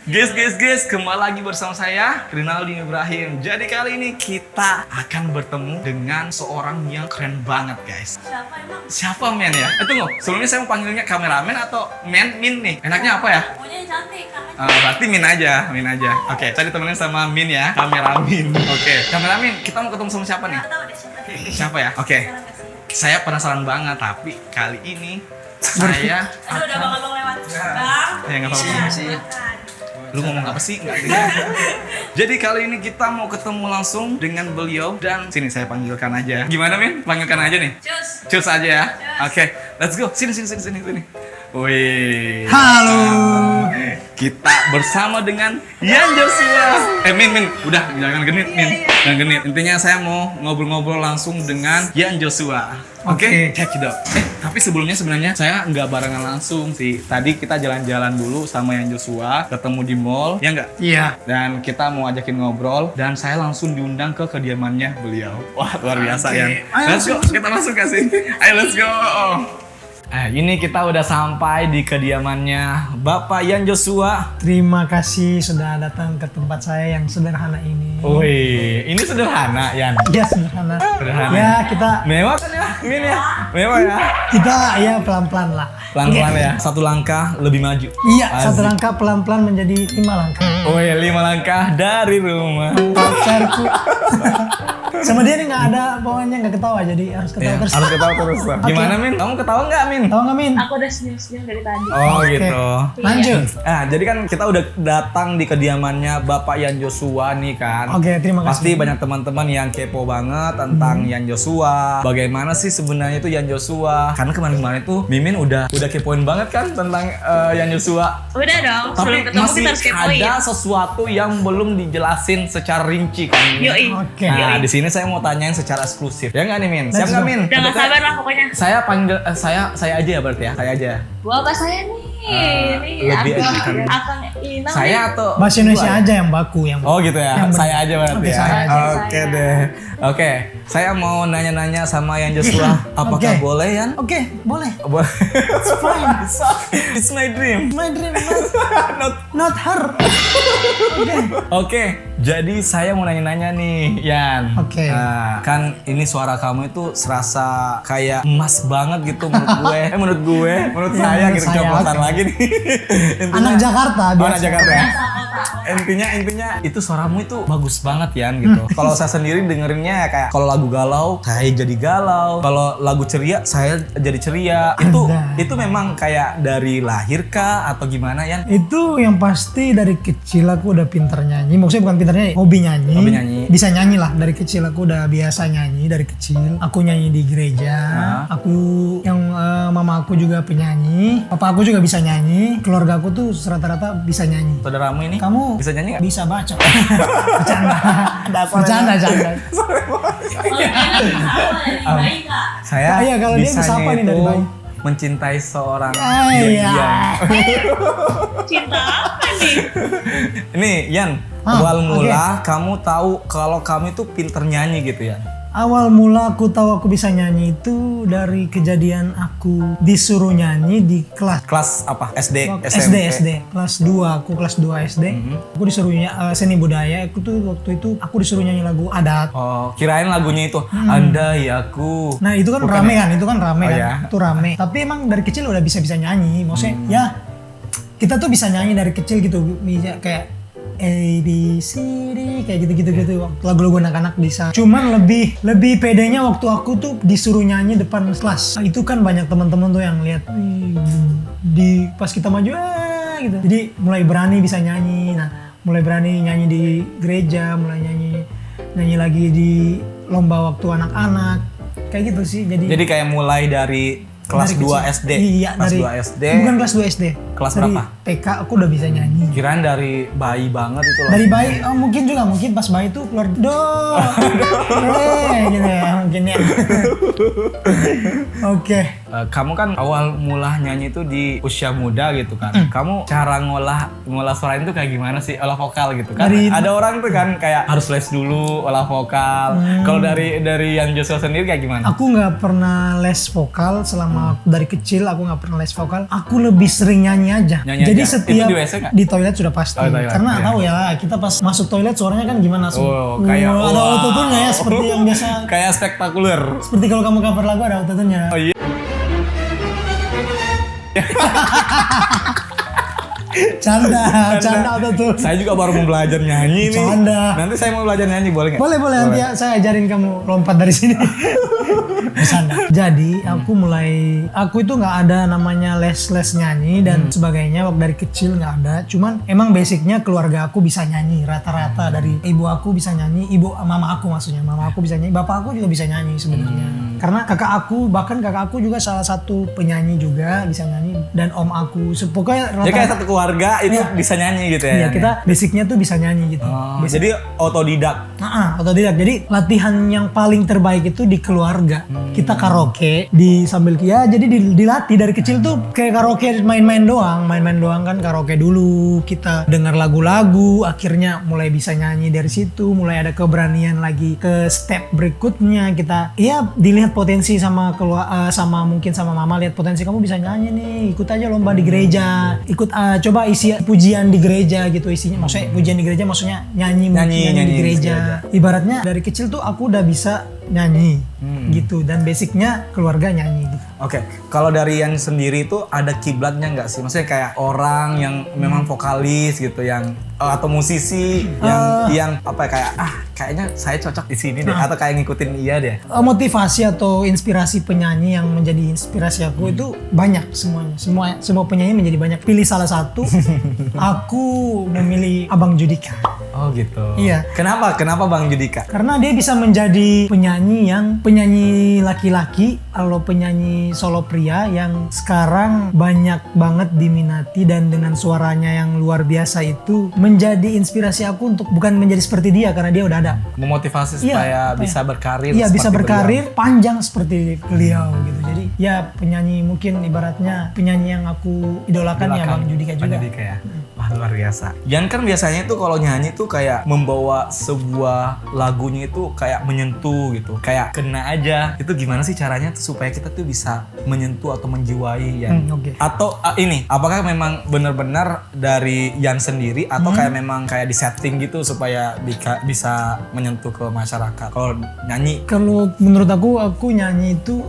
Guys, kembali lagi bersama saya, Rinaldi Ibrahim. Jadi kali ini kita akan bertemu dengan seorang yang keren banget, guys. Siapa emang? Siapa men ya? Tunggu, sebelumnya saya mau panggilnya kameramen atau min nih? Enaknya apa ya? Pokoknya yang cantik kan? Berarti min aja. Oke, saya ditemenin sama min ya, kameramin. Oke, kameramin, kita mau ketemu sama siapa nih? Nggak tahu deh siapa. Siapa ya? Oke, Sekarang kasih. saya penasaran banget, tapi kali ini saya Aduh, udah bakal lewat. Bang. Ya, nggak apa-apa sih. Lu ngomong apa sih? Nggak dengar. Jadi kali ini kita mau ketemu langsung dengan beliau dan sini saya panggilkan aja. Gimana Min? Panggilkan aja nih. Cus. Aja ya. Cus. Oke, let's go. Sini. Wih. Halo. Kita bersama dengan Yan Joshua. Min, udah jangan genit Min. Jangan genit. Intinya saya mau ngobrol-ngobrol langsung dengan Yan Joshua. Oke, check it out. Tapi sebelumnya sebenarnya saya nggak barengan langsung sih. Tadi kita jalan-jalan dulu sama Yan Joshua, ketemu di mall, ya nggak? Iya. Dan kita mau ajakin ngobrol dan saya langsung diundang ke kediamannya beliau. Wah, luar biasa ya. Ayo, Let's go, kita masuk ke sini. Ayo let's go. Ini kita udah sampai di kediamannya Bapak Yan Joshua. Terima kasih sudah datang ke tempat saya yang sederhana ini. Wih, ini sederhana Yan. Iya sederhana. Sederhana. Ya kita Mewah kan ya, Min ya? Mewah ya? kita ya pelan-pelan lah. Pelan-pelan ya, satu langkah lebih maju. Iya, satu Asik. langkah pelan-pelan menjadi 5 langkah. Wih, 5 langkah dari rumah. Pacarku. Sama dia nih nggak ada pokoknya nggak ketawa jadi harus ketawa Ya, terus. harus ketawa terus. Gimana Min? Kamu ketawa nggak Min? Tahu nggak Min? Aku udah senyum-senyum dari tadi. Oh Oke. gitu. Lanjut. Jadi kan kita udah datang di kediamannya Bapak Yan Joshua nih kan. Oke, terima kasih. Pasti banyak teman-teman yang kepo banget tentang Yan Joshua. Bagaimana sih sebenarnya itu Yan Joshua? Karena kemarin-kemarin tuh Mimin udah kepoin banget kan tentang Yan Joshua. Udah dong, sebelum Tapi ketemu masih kita harus kepoin. ada sesuatu yang belum dijelasin secara rinci kan. Min? Yoi. Oke. Nah, di sini saya mau tanyain secara eksklusif. Ya nggak nih Min? Siap Let's nggak go. Min? Udah gak sabar lah pokoknya. Saya panggil saya aja ya berarti ya. Saya aja. Gua apa saya nih? Nih, lebih Akang- enakan. Akang Ina. Saya atau Bahasa Indonesia aja yang baku yang. Oh gitu ya, Yang benar. saya aja berarti Oke, ya. saya aja. Oke deh. Oke, saya mau nanya-nanya sama Yan Joshua. Apakah Oke. boleh Yan? Oke, boleh. Boleh. Fine. It's my dream. My dream Not- not her. Oke. Oke, jadi saya mau nanya-nanya nih, Yan. Oke. Nah, kan ini suara kamu itu serasa kayak emas banget gitu menurut gue. Menurut Ya, saya menurut gitu saya, copotan oke. lagi nih. Anak Jakarta Oh, anak biasa. Jakarta ya. Intinya itu suaramu itu bagus banget Yan gitu. Kalau saya sendiri dengerinnya ya kayak kalau lagu galau saya jadi galau, kalau lagu ceria saya jadi ceria. Anjay. Itu memang kayak dari lahir kah atau gimana Yan? Itu yang pasti dari kecil aku udah pinter nyanyi. Maksudnya bukan pinter nyanyi, hobi nyanyi. Hobi nyanyi. Bisa nyanyi lah dari kecil aku udah biasa nyanyi dari kecil. Aku nyanyi di gereja. Aku yang mama aku juga penyanyi. Papa aku juga bisa nyanyi. Keluarga aku tuh rata-rata bisa nyanyi. Saudaramu ini Kamu bisa nyanyi nggak? bisa baca. Bercanda. Kalau Ina sama dari bayi kak. Saya Iya, kalau dia bisanya bisa apa nih itu dari bayi? mencintai seorang Iya. Yan. Cinta apa nih? Ini Yan, awal mula kamu tahu kalau kamu itu pinter nyanyi gitu Yan. Awal mula aku tahu aku bisa nyanyi itu dari kejadian aku disuruh nyanyi di kelas Kelas apa? SD, SD kelas 2 aku kelas 2 SD aku disuruh seni budaya aku tuh waktu itu aku disuruh nyanyi lagu adat. Oh, kirain lagunya itu Andai Aku. Nah itu kan Bukan rame ya? kan, itu kan rame Oh, kan, ya. itu rame. Tapi emang dari kecil udah bisa nyanyi, maksudnya ya kita tuh bisa nyanyi dari kecil gitu, bisa kayak A B C D kayak gitu. Lagu-lagu anak-anak bisa. Cuman lebih pedenya waktu aku tuh disuruh nyanyi depan kelas. Nah, itu kan banyak teman-teman tuh yang lihat di pas kita maju gitu. Jadi mulai berani bisa nyanyi. Nah, mulai berani nyanyi di gereja, mulai nyanyi lagi di lomba waktu anak-anak. Kayak gitu sih. Jadi kayak mulai dari kelas dari 2 kecil. SD. Iya, kelas dari 2 SD. Bukan kelas 2 SD. Kelas dari berapa? TK aku udah bisa nyanyi. Kirain dari bayi banget itu loh. Dari bayi, mungkin pas bayi tuh keluar gitu ya mungkin ya. Oke. kamu kan awal mula nyanyi itu di usia muda gitu kan. Kamu cara ngolah suara itu kayak gimana sih, olah vokal gitu kan? Ada orang tuh kan kayak harus les dulu olah vokal. Kalau dari Yan Joshua sendiri kayak gimana? Aku nggak pernah les vokal selama dari kecil. Aku nggak pernah les vokal. Aku lebih sering nyanyi aja. Jadi setiap itu di WC nggak? di toilet sudah pasti. Karena tahu ya, kita pas masuk toilet suaranya kan gimana langsung. Kayak ada autotune ya, seperti yang biasa. Kayak spektakuler. Seperti kalau kamu cover lagu ada autotune-nya. Oh iya. Canda autotune. Saya juga baru mau belajar nyanyi nih. Canda. Nanti saya mau belajar nyanyi, boleh nggak? Boleh nanti ya, saya ajarin kamu lompat dari sini. Bercanda. Jadi aku itu nggak ada namanya les nyanyi dan sebagainya waktu dari kecil nggak ada. Cuman emang basicnya keluarga aku bisa nyanyi rata-rata, dari ibu aku bisa nyanyi, mama aku bisa nyanyi, bapak aku juga bisa nyanyi sebenarnya. Karena kakak aku juga salah satu penyanyi juga bisa nyanyi, dan om aku pokoknya Jadi kayak satu keluarga itu bisa nyanyi gitu ya? Iya, kita basicnya tuh bisa nyanyi gitu. Jadi otodidak? Otodidak. Jadi latihan yang paling terbaik itu di keluarga. Kita karaoke jadi dilatih dari kecil tuh kayak karaoke main-main doang kan, karaoke dulu, kita dengar lagu-lagu, akhirnya mulai bisa nyanyi dari situ, mulai ada keberanian lagi ke step berikutnya. Kita dilihat potensi sama mungkin sama mama, lihat potensi kamu bisa nyanyi nih, ikut aja lomba di gereja, ikut coba isi pujian di gereja gitu isinya. Maksudnya pujian di gereja maksudnya nyanyi di gereja. Ibaratnya dari kecil tuh aku udah bisa nyanyi gitu, dan basicnya keluarga nyanyi gitu. Oke, kalau dari yang sendiri itu ada kiblatnya nggak sih? Maksudnya kayak orang yang memang vokalis gitu, yang atau musisi yang apa kayak kayaknya saya cocok di sini deh, atau kayak ngikutin dia deh. Motivasi atau inspirasi penyanyi yang menjadi inspirasi aku itu banyak semuanya. Semua penyanyi menjadi banyak. Pilih salah satu. Aku memilih Abang Judika. Oh gitu. Iya. Kenapa Bang Judika? Karena dia bisa menjadi penyanyi laki-laki atau penyanyi solo pria yang sekarang banyak banget diminati, dan dengan suaranya yang luar biasa itu menjadi inspirasi aku untuk bukan menjadi seperti dia, karena dia udah ada. Memotivasi supaya bisa berkarir. Iya, bisa berkarir panjang seperti beliau gitu. Jadi ya penyanyi, mungkin ibaratnya penyanyi yang aku idolakan ya Bang Judika juga. Bang Judika ya. Wah, luar biasa. Yan kan biasanya tuh kalau nyanyi tuh kayak membawa sebuah lagunya itu kayak menyentuh gitu, kayak kena aja. Itu gimana sih caranya tuh supaya kita tuh bisa menyentuh atau menjiwai Yan? Atau ini, apakah memang benar-benar dari Yan sendiri atau kayak memang kayak di setting gitu supaya bisa menyentuh ke masyarakat kalau nyanyi? Kalau menurut aku nyanyi itu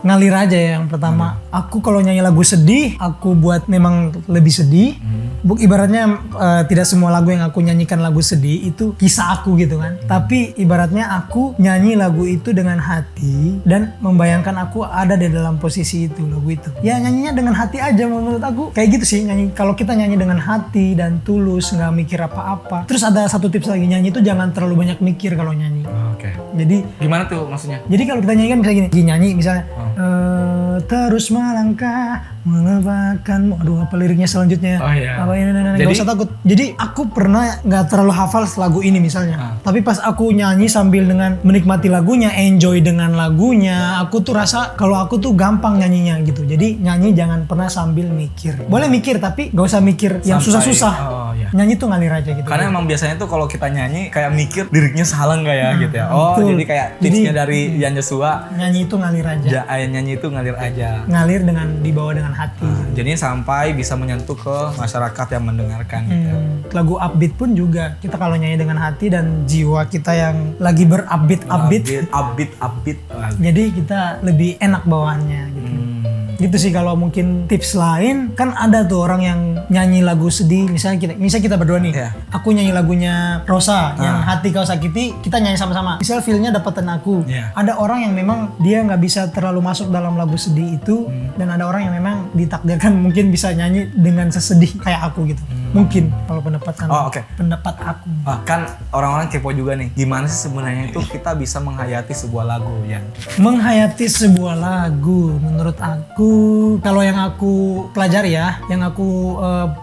ngalir aja ya yang pertama. Aku kalau nyanyi lagu sedih, aku buat memang lebih sedih. Ibaratnya tidak semua lagu yang aku nyanyikan lagu sedih itu kisah aku gitu kan. Tapi ibaratnya aku nyanyi lagu itu dengan hati dan membayangkan aku ada di dalam posisi itu, lagu itu. Ya nyanyinya dengan hati aja menurut aku. Kayak gitu sih nyanyi. Kalau kita nyanyi dengan hati dan tulus, nggak mikir apa-apa. Terus ada satu tips lagi, nyanyi itu jangan terlalu banyak mikir kalau nyanyi. Oke. Jadi gimana tuh maksudnya? Jadi kalau kita nyanyi kan bisa gini, nyanyi misalnya terus melangkah melupakan, aduh apa liriknya selanjutnya? Oh iya. Apa ini? Gak usah takut. Jadi aku pernah nggak terlalu hafal lagu ini misalnya, tapi pas aku nyanyi sambil dengan menikmati lagunya, enjoy dengan lagunya, aku tuh rasa kalau aku tuh gampang nyanyinya gitu. Jadi nyanyi jangan pernah sambil mikir. Boleh mikir tapi gak usah mikir yang susah-susah. Oh, iya. Nyanyi tuh ngalir aja gitu. Karena emang biasanya tuh kalau kita nyanyi kayak mikir liriknya salah nggak ya gitu ya. Oh betul. Jadi kayak tipsnya dari Yan Joshua, nyanyi itu ngalir aja. Nyanyi itu ngalir aja. Ngalir dibawa dengan hati. Jadi sampai bisa menyentuh ke masyarakat yang mendengarkan gitu. Lagu upbeat pun juga kita kalau nyanyi dengan hati dan jiwa kita yang lagi upbeat. Jadi kita lebih enak bawaannya gitu. Gitu sih kalau mungkin tips lain. Kan ada tuh orang yang nyanyi lagu sedih, misalnya kita berdua nih. Aku nyanyi lagunya Rosa yang Hati Kau Sakiti, kita nyanyi sama-sama. Misal feel-nya dapetan aku. Ada orang yang memang dia nggak bisa terlalu masuk dalam lagu sedih itu, dan ada orang yang memang ditakdirkan mungkin bisa nyanyi dengan sesedih kayak aku gitu. Mungkin kalau pendapat aku. Kan orang-orang kepo juga nih. Gimana sih sebenarnya itu kita bisa menghayati sebuah lagu ya? Menghayati sebuah lagu menurut aku, kalau yang aku pelajari ya, yang aku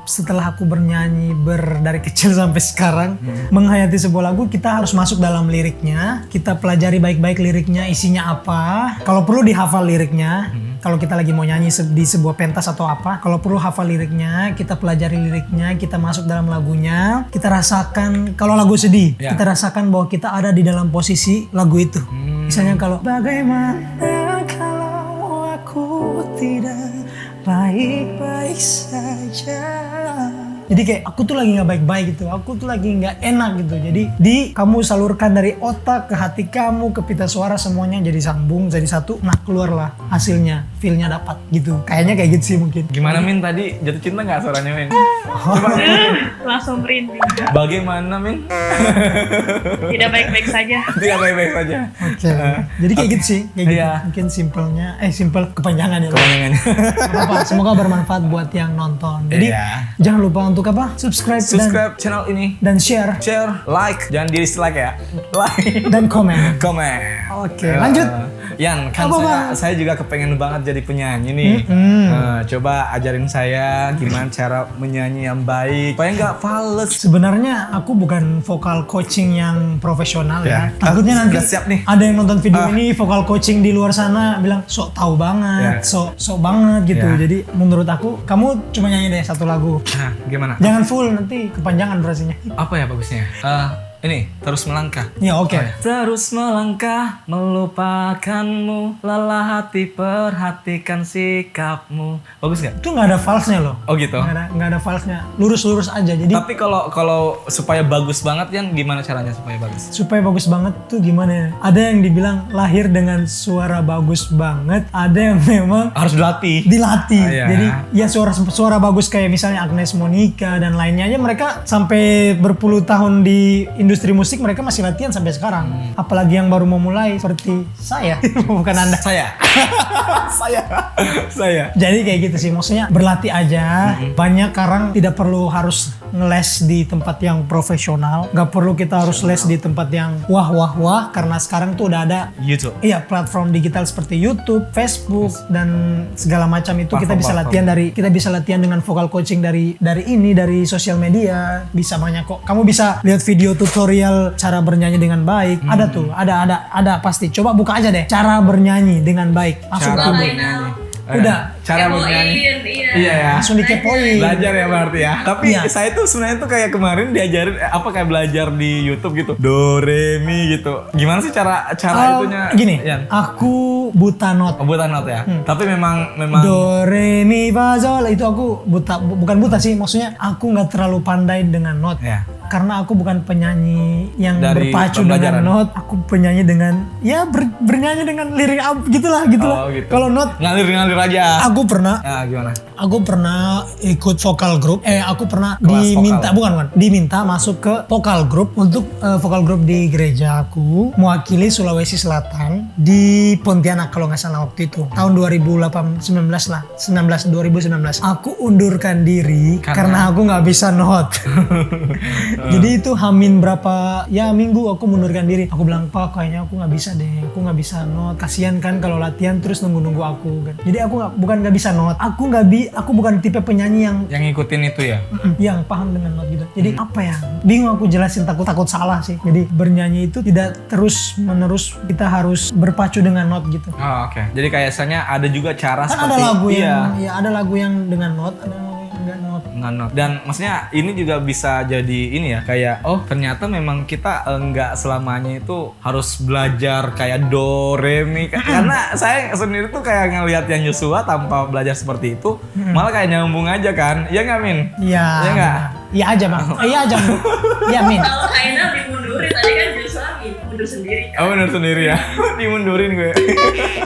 setelah aku bernyanyi dari kecil sampai sekarang, menghayati sebuah lagu kita harus masuk dalam liriknya, kita pelajari baik-baik liriknya isinya apa. Kalau perlu dihafal liriknya. Kalau kita lagi mau nyanyi di sebuah pentas atau apa, kalau perlu hafal liriknya, kita pelajari liriknya, kita masuk dalam lagunya, kita rasakan kalau lagu sedih, kita rasakan bahwa kita ada di dalam posisi lagu itu. Misalnya kalau bagaimana kalau aku tidak baik-baik saja. Jadi kayak aku tuh lagi nggak baik-baik gitu, aku tuh lagi nggak enak gitu. Jadi kamu salurkan dari otak ke hati kamu, ke pita suara, semuanya jadi sambung, jadi satu. Nah keluarlah hasilnya, feel-nya dapat gitu. Kayaknya kayak gitu sih mungkin. Gimana Min tadi jatuh cinta nggak suaranya Min? Coba. Langsung merinding. Bagaimana Min? Tidak baik-baik saja. Tidak baik-baik saja. Oke. Jadi kayak gitu sih, kayak gitu. Iya. Mungkin simpelnya, simple kepanjangan ya. Kepanjangannya. Gak apa-apa, semoga bermanfaat buat yang nonton. Jadi Iya. jangan lupa untuk apa? Subscribe Channel ini. dan share Share, like, jangan di dislike ya. Like dan komen. komen. Oke, lanjut. Yan, kan Apa, saya juga kepengen banget jadi penyanyi nih. Coba ajarin saya gimana cara menyanyi yang baik supaya nggak fals. Sebenarnya aku bukan vokal coaching yang profesional ya. Ya. Takutnya nanti Udah siap nih. ada yang nonton video ini vokal coaching di luar sana bilang sok tahu banget, sok banget gitu. Ya. Jadi menurut aku kamu cuma nyanyi deh satu lagu. Nah, gimana? Jangan full, nanti kepanjangan durasinya. Apa ya bagusnya? Ini terus melangkah. Ya oke. Terus melangkah melupakanmu, lelah hati perhatikan sikapmu. Bagus nggak? Itu nggak ada falsnya loh. Oh gitu. Nggak ada falsnya. Lurus aja. Jadi Tapi kalau supaya bagus banget Yan, gimana caranya supaya bagus? supaya bagus banget tuh gimana ya? Ada yang dibilang lahir dengan suara bagus banget, ada yang memang Harus dilatih. dilatih. Iya. Jadi ya suara bagus kayak misalnya Agnes Monica dan lainnya aja mereka sampai berpuluh tahun di industri musik mereka masih latihan sampai sekarang. Apalagi yang baru memulai seperti saya, bukan Anda. Saya. Saya. Jadi kayak gitu sih, maksudnya berlatih aja. Banyak sekarang tidak perlu harus ngeles di tempat yang profesional, nggak perlu kita harus les di tempat yang wah karena sekarang tuh udah ada YouTube. iya platform digital seperti YouTube, Facebook dan segala macam itu kita bisa latihan dengan vokal coaching dari sosial media, bisa banyak kok. Kamu bisa lihat video tutorial cara bernyanyi dengan baik. Ada tuh, ada pasti. Coba buka aja deh cara bernyanyi dengan baik. Langsung Cara tuh. bernyanyi. Udah. Cara bernyanyi. Iya ya. Langsung dikepoin. Belajar ya berarti ya. Tapi Iya. saya tuh sebenarnya tuh kayak kemarin diajarin kayak belajar di YouTube gitu. Do re mi gitu. Gimana sih cara itunya? Gini, Yan? aku buta not. Oh, buta not ya. Tapi memang Do re mi fa sol itu aku bukan buta sih, maksudnya aku nggak terlalu pandai dengan not. ya. Karena aku bukan penyanyi yang Dari berpacu pembelajaran. dengan not, aku penyanyi dengan bernyanyi dengan lirik gitulah. Oh, gitu. Kalau not Ngalir aja. aku pernah Ya, gimana? Aku pernah ikut vokal group. Aku pernah Kelas diminta masuk ke vokal group untuk vokal group di gereja aku, mewakili Sulawesi Selatan di Pontianak kalau nggak salah waktu itu. Tahun 2019. Aku undurkan diri karena aku nggak bisa not. Jadi itu hamin berapa minggu aku mundurkan diri. Aku bilang, "Pak, kayaknya aku nggak bisa deh. Aku nggak bisa not. Kasihan kan kalau latihan terus nunggu aku kan." Jadi aku bukan nggak bisa not. Aku bukan tipe penyanyi yang ngikutin itu ya. yang paham dengan not gitu. Jadi apa ya? Bingung aku jelasin, takut salah sih. Jadi bernyanyi itu tidak terus menerus kita harus berpacu dengan not gitu. Oh, oke. Jadi kayaknya ada juga cara Kan seperti ada lagu iya. ada lagu yang dengan not, ada lagu yang enggak not. Nganot. Dan maksudnya ini juga bisa jadi ini ya, kayak ternyata memang kita nggak selamanya itu harus belajar kayak do re mi. Karena saya sendiri tuh kayak ngelihat yang Joshua tanpa belajar seperti itu malah kayak nyambung aja kan. Iya nggak Min? Iya. Iya nggak? Iya aja Bang. Iya aja. Iya Min. Kalau Kaina dimundurin tadi kan Joshua mundur sendiri. Oh bener sendiri ya. Dimundurin gue.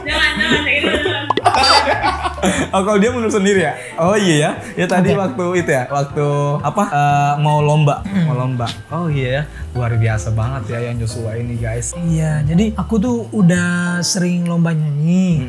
Jangan itu. Oh kalau dia mundur sendiri ya? Oh iya ya. Ya tadi waktu itu ya, waktu mau lomba. Oh iya ya. Luar biasa banget ya yang Joshua ini guys. Iya, jadi aku tuh udah sering lomba nyanyi.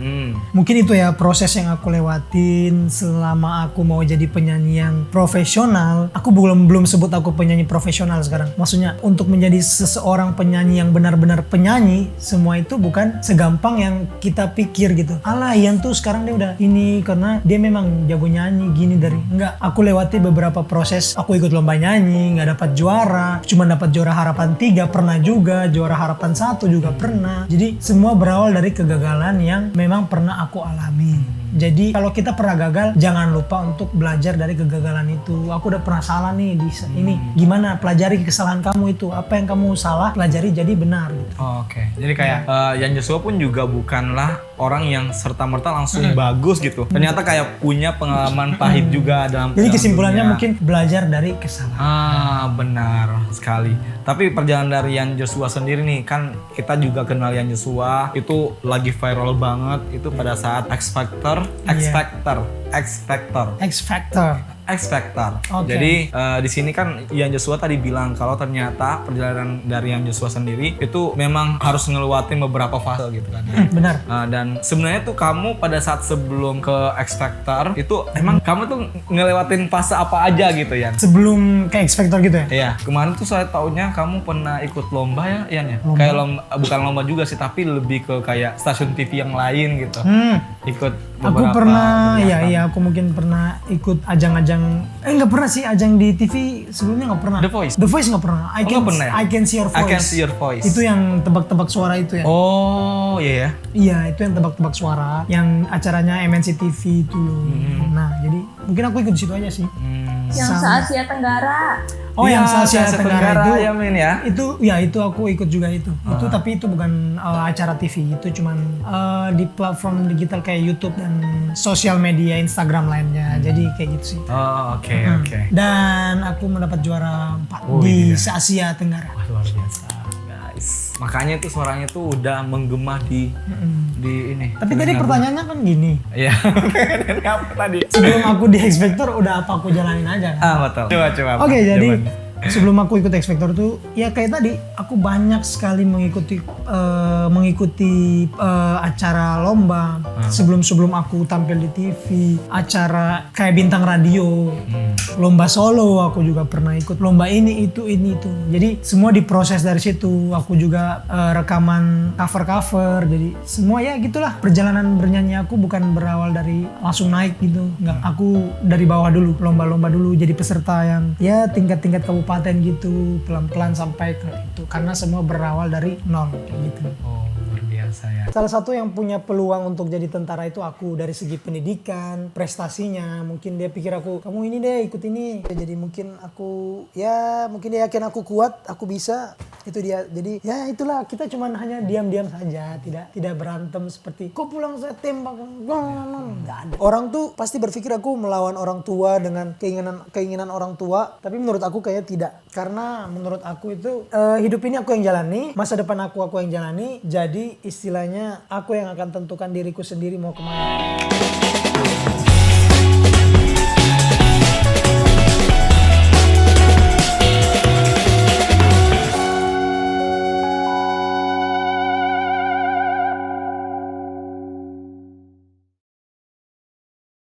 Mungkin itu ya proses yang aku lewatin selama aku mau jadi penyanyi yang profesional. Aku belum sebut aku penyanyi profesional sekarang. Maksudnya untuk menjadi seseorang penyanyi yang benar-benar penyanyi, semua itu bukan segampang yang kita pikir gitu. Alah, Ian tuh sekarang dia udah ini ini karena dia memang jago nyanyi gini dari enggak. Aku lewati beberapa proses, aku ikut lomba nyanyi, nggak dapat juara, cuma dapat juara harapan 3 pernah juga, juara harapan 1 juga pernah. Jadi semua berawal dari kegagalan yang memang pernah aku alami. Jadi kalau kita pernah gagal, jangan lupa untuk belajar dari kegagalan itu. Aku udah pernah salah nih di ini. Gimana? Pelajari kesalahan kamu itu. Apa yang kamu salah, pelajari jadi benar. Gitu. Oke. Jadi kayak Yan Joshua pun juga bukanlah orang yang serta-merta langsung bagus gitu. Ternyata kayak punya pengalaman pahit juga dalam. Jadi dalam kesimpulannya dunia. mungkin belajar dari kesalahan. Benar sekali. Tapi perjalanan dari Yan Joshua sendiri nih, kan kita juga kenal Yan Joshua itu lagi viral banget itu pada saat X Factor. X Factor. Oke. Jadi di sini kan Yan Joshua tadi bilang kalau ternyata perjalanan dari Yan Joshua sendiri itu memang harus ngelewatin beberapa fase gitu kan. Benar. Dan sebenarnya tuh kamu pada saat sebelum ke X Factor itu emang kamu tuh ngelewatin fase apa aja gitu Yan? Sebelum ke X Factor gitu ya? Iya, kemarin tuh saya taunya kamu pernah ikut lomba ya, Yan ya? Lomba. Kayak lomba, bukan lomba juga sih, tapi lebih ke kayak stasiun TV yang lain gitu. Ikut Aku beberapa pernah, kegiatan. iya aku mungkin pernah ikut ajang-ajang, nggak pernah sih ajang di TV sebelumnya nggak pernah. The Voice? The Voice nggak pernah. nggak pernah ya? I Can See Your I Voice. Can See Your Voice. Itu yang tebak-tebak suara itu ya? Oh, iya ya. Iya, itu yang tebak-tebak suara, yang acaranya MNC TV itu. Nah, jadi mungkin aku ikut di situ aja sih. Yang se-Asia Tenggara. Oh, Iya, yang se-Asia se-Asia Tenggara Tenggara itu. ya, Min ya. Itu aku ikut juga itu. Itu tapi itu bukan acara TV, itu cuman di platform digital kayak YouTube dan sosial media Instagram lainnya. Jadi kayak gitu sih. Oh, oke. Dan aku mendapat juara 4 Oh, di iya. se-Asia Tenggara. Wah, luar biasa, guys. Makanya tuh suaranya tuh udah menggema di ini. Tapi tadi pertanyaannya kan gini. Iya. Ini apa tadi? Sebelum aku di X Factor udah apa aku jalanin aja kan? Betul. Coba. Oke, jadi jawabannya. sebelum aku ikut X Factor tuh ya kayak tadi aku banyak sekali mengikuti acara lomba sebelum aku tampil di TV, acara kayak bintang radio, lomba solo aku juga pernah ikut, lomba ini itu. Jadi semua diproses dari situ. Aku juga rekaman cover. Jadi semua ya gitulah, perjalanan bernyanyi aku bukan berawal dari langsung naik gitu. Enggak, aku dari bawah dulu, lomba-lomba dulu jadi peserta yang ya tingkat-tingkat kabupaten gitu, pelan-pelan sampai ke itu, karena semua berawal dari nol kayak gitu. Oh, luar biasa ya. Salah satu yang punya peluang untuk jadi tentara itu aku, dari segi pendidikan, prestasinya. Mungkin dia pikir aku, kamu ini deh ikut ini. Jadi mungkin dia yakin aku kuat, aku bisa. Itu dia. Jadi ya itulah, kita cuman hanya diam-diam saja, tidak berantem seperti kok pulang saya tembak. Nggak ada. Orang tuh pasti berpikir aku melawan orang tua dengan keinginan orang tua, tapi menurut aku kayaknya tidak. Karena menurut aku itu hidup ini aku yang jalani, masa depan aku yang jalani. Jadi istilahnya aku yang akan tentukan diriku sendiri mau kemana.